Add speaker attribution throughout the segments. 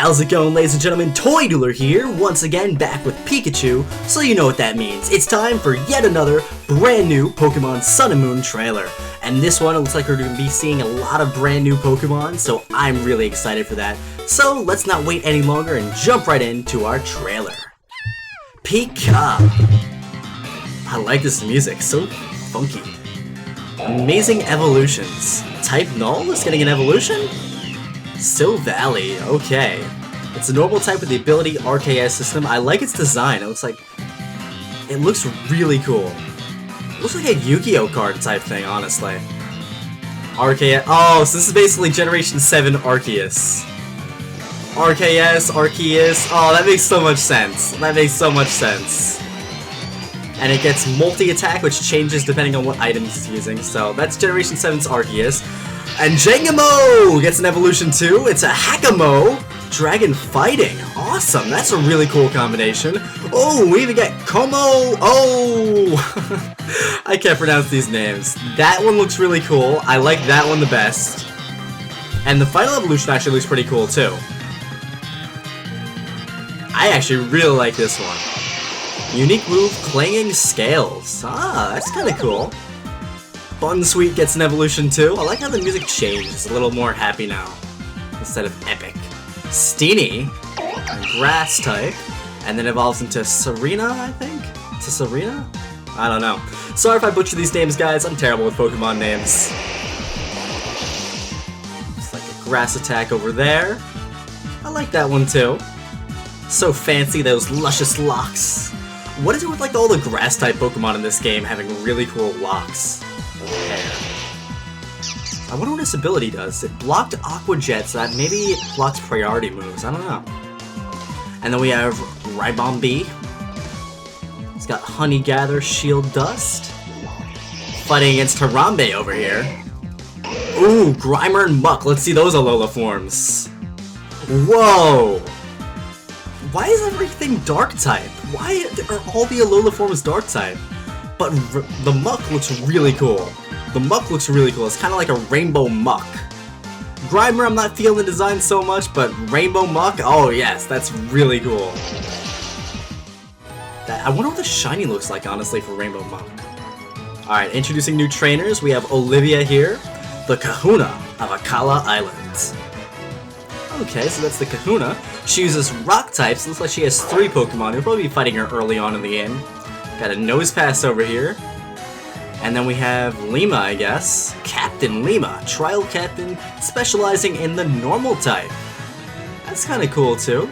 Speaker 1: How's it going, ladies and gentlemen? Toy Dealer here, once again back with Pikachu, so you know what that means. It's time for yet another brand new Pokemon Sun and Moon trailer. And this one, it looks like we're going to be seeing a lot of brand new Pokemon, so I'm really excited for that. So let's not wait any longer and jump right into our trailer. Pika! I like this music, so funky. Amazing evolutions. Type Null is getting an evolution? Silvally, okay. It's a normal type with the ability RKS system. I like its design. It looks really cool. It looks like a Yu-Gi-Oh card type thing, honestly. RKS. Oh, so this is basically Generation 7 Arceus. RKS, Arceus. Oh, that makes so much sense. That makes so much sense. And it gets multi-attack, which changes depending on what items it's using. So that's Generation 7's Arceus. And Jangamo gets an evolution too. It's a Hakamo. Dragon fighting. Awesome. That's a really cool combination. Oh, we even get Kommo-o. I can't pronounce these names. That one looks really cool. I like that one the best. And the final evolution actually looks pretty cool too. I actually really like this one. Unique move, Clanging Scales. Ah, that's kind of cool. Bunsweet gets an evolution too. I like how the music changes, a little more happy now, instead of epic. Steenie, a grass type, and then evolves into Serena, I think? It's a Serena? I don't know. Sorry if I butcher these names, guys. I'm terrible with Pokemon names. It's like a grass attack over there. I like that one too. So fancy, those luscious locks. What is it with like all the grass type Pokemon in this game having really cool locks? Hair. I wonder what this ability does. It blocked Aqua Jet, so that maybe it blocks priority moves. I don't know. And then we have Ribombee. It's got Honey Gather, Shield Dust. Fighting against Harambe over here. Ooh, Grimer and Muk. Let's see those Alola forms. Whoa! Why is everything Dark type? Why are all the Alola forms Dark type? But the Muk looks really cool. The Muk looks really cool. It's kind of like a Rainbow Muk. Grimer, I'm not feeling the design so much, but Rainbow Muk, oh yes, that's really cool. I wonder what the shiny looks like, honestly, for Rainbow Muk. Alright, introducing new trainers. We have Olivia here, the Kahuna of Akala Island. Okay, so that's the Kahuna. She uses rock types. Looks like she has 3 Pokemon. You'll probably be fighting her early on in the game. Got a Nose Pass over here. And then we have Lima, I guess. Captain Lima, Trial Captain, specializing in the normal type. That's kind of cool, too.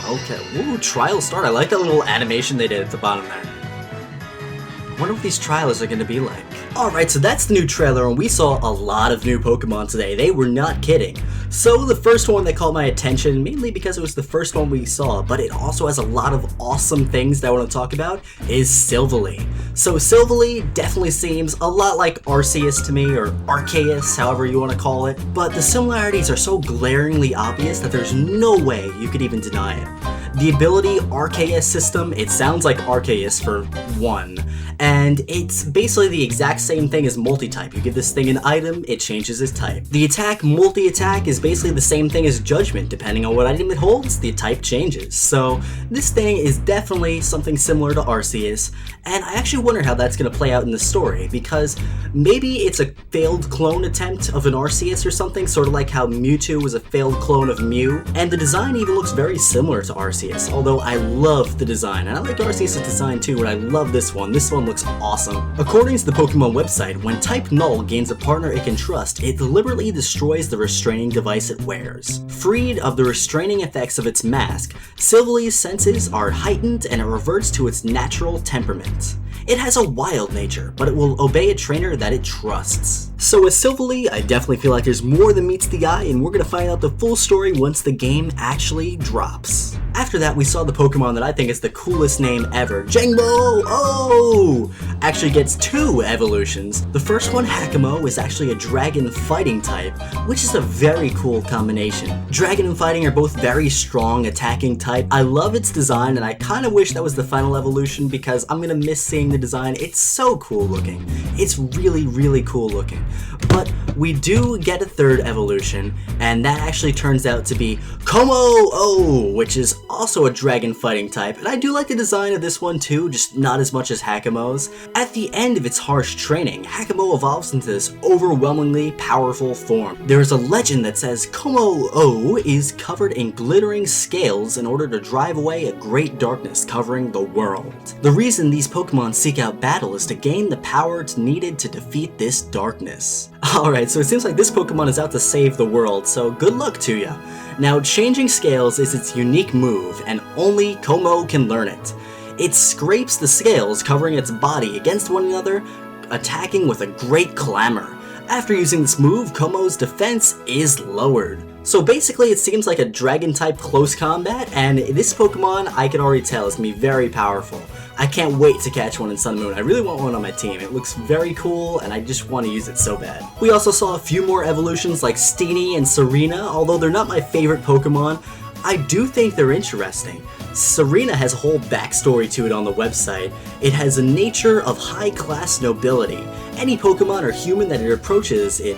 Speaker 1: Okay, ooh, Trial Start. I like that little animation they did at the bottom there. I wonder what these trials are going to be like. Alright, so that's the new trailer, and we saw a lot of new Pokemon today. They were not kidding. So the first one that caught my attention, mainly because it was the first one we saw, but it also has a lot of awesome things that I want to talk about, is Silvally. So Silvally definitely seems a lot like Arceus to me, or Arceus, however you want to call it, but the similarities are so glaringly obvious that there's no way you could even deny it. The ability RKS system, it sounds like Arceus for one, and it's basically the exact same thing as multi-type. You give this thing an item, it changes its type. The attack multi-attack is basically the same thing as Judgment. Depending on what item it holds, the type changes. So this thing is definitely something similar to Arceus, and I actually wonder how that's going to play out in the story, because maybe it's a failed clone attempt of an Arceus or something, sort of like how Mewtwo was a failed clone of Mew, and the design even looks very similar to Arceus, although I love the design, and I like Arceus' design too, but I love this one. This one looks awesome. According to the Pokemon website, when Type Null gains a partner it can trust, it deliberately destroys the restraining device it wears. Freed of the restraining effects of its mask, Silvally's senses are heightened and it reverts to its natural temperament. It has a wild nature, but it will obey a trainer that it trusts. So with Silvally, I definitely feel like there's more than meets the eye, and we're gonna find out the full story once the game actually drops. After that, we saw the Pokemon that I think is the coolest name ever, Jangmo-o! Actually gets 2 evolutions. The first one, Hakamo, is actually a dragon fighting type, which is a very cool combination. Dragon and fighting are both very strong attacking type. I love its design, and I kind of wish that was the final evolution because I'm gonna miss seeing the design. It's so cool looking. It's really, really cool looking. But we do get a 3rd evolution, and that actually turns out to be Kommo-o, which is also a dragon fighting type, and I do like the design of this one too, just not as much as Hakamo's. At the end of its harsh training, Hakamo evolves into this overwhelmingly powerful form. There is a legend that says Kommo-o is covered in glittering scales in order to drive away a great darkness covering the world. The reason these Pokemon seek out battle is to gain the power needed to defeat this darkness. Alright, so it seems like this Pokemon is out to save the world, so good luck to ya. Now, changing scales is its unique move, and only Kommo can learn it. It scrapes the scales covering its body against one another, attacking with a great clamor. After using this move, Kommo's defense is lowered. So basically it seems like a dragon type close combat, and this Pokemon I can already tell is going to be very powerful. I can't wait to catch one in Sun and Moon. I really want one on my team. It looks very cool and I just want to use it so bad. We also saw a few more evolutions like Steenie and Serena, although they're not my favorite Pokemon. I do think they're interesting. Serena has a whole backstory to it on the website. It has a nature of high-class nobility. Any Pokemon or human that it approaches, it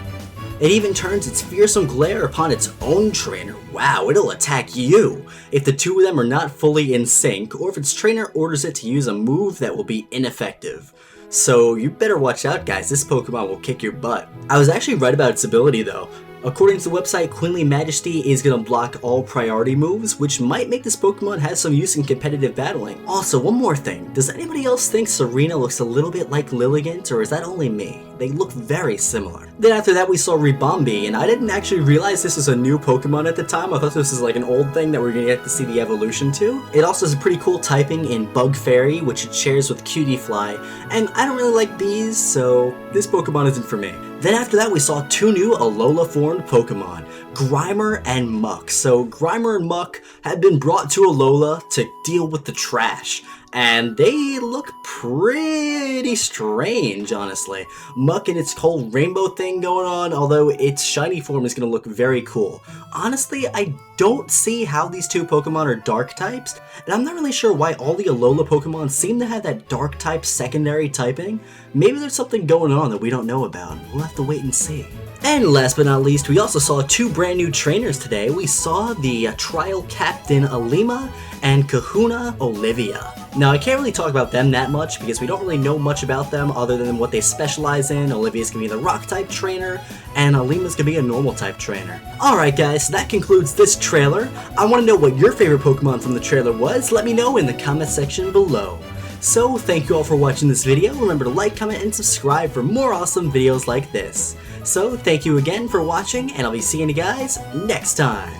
Speaker 1: even turns its fearsome glare upon its own trainer. Wow, it'll attack you if the two of them are not fully in sync, or if its trainer orders it to use a move that will be ineffective. So you better watch out, guys. This Pokemon will kick your butt. I was actually right about its ability though. According to the website, Queenly Majesty is going to block all priority moves, which might make this Pokemon have some use in competitive battling. Also, one more thing. Does anybody else think Serena looks a little bit like Lilligant, or is that only me? They look very similar. Then after that we saw Ribombee, and I didn't actually realize this was a new Pokemon at the time. I thought this was like an old thing that we're going to get to see the evolution to. It also has a pretty cool typing in Bug Fairy, which it shares with Cutiefly, and I don't really like these, so this Pokemon isn't for me. Then after that we saw 2 new Alola formed Pokemon, Grimer and Muk. So Grimer and Muk have been brought to Alola to deal with the trash, and they look pretty strange, honestly. Muk and its whole rainbow thing going on, although its shiny form is going to look very cool. Honestly, I don't see how these 2 Pokemon are dark types, and I'm not really sure why all the Alola Pokemon seem to have that dark type secondary typing. Maybe there's something going on that we don't know about. We'll have to wait and see. And last but not least, we also saw 2 brand new trainers today. We saw the Trial Captain Alima and Kahuna Olivia. Now, I can't really talk about them that much because we don't really know much about them other than what they specialize in. Olivia's gonna be the rock type trainer, and Alima's gonna be a normal type trainer. Alright guys, so that concludes this trailer. I want to know what your favorite Pokemon from the trailer was. Let me know in the comment section below. So, thank you all for watching this video. Remember to like, comment, and subscribe for more awesome videos like this. So, thank you again for watching, and I'll be seeing you guys next time.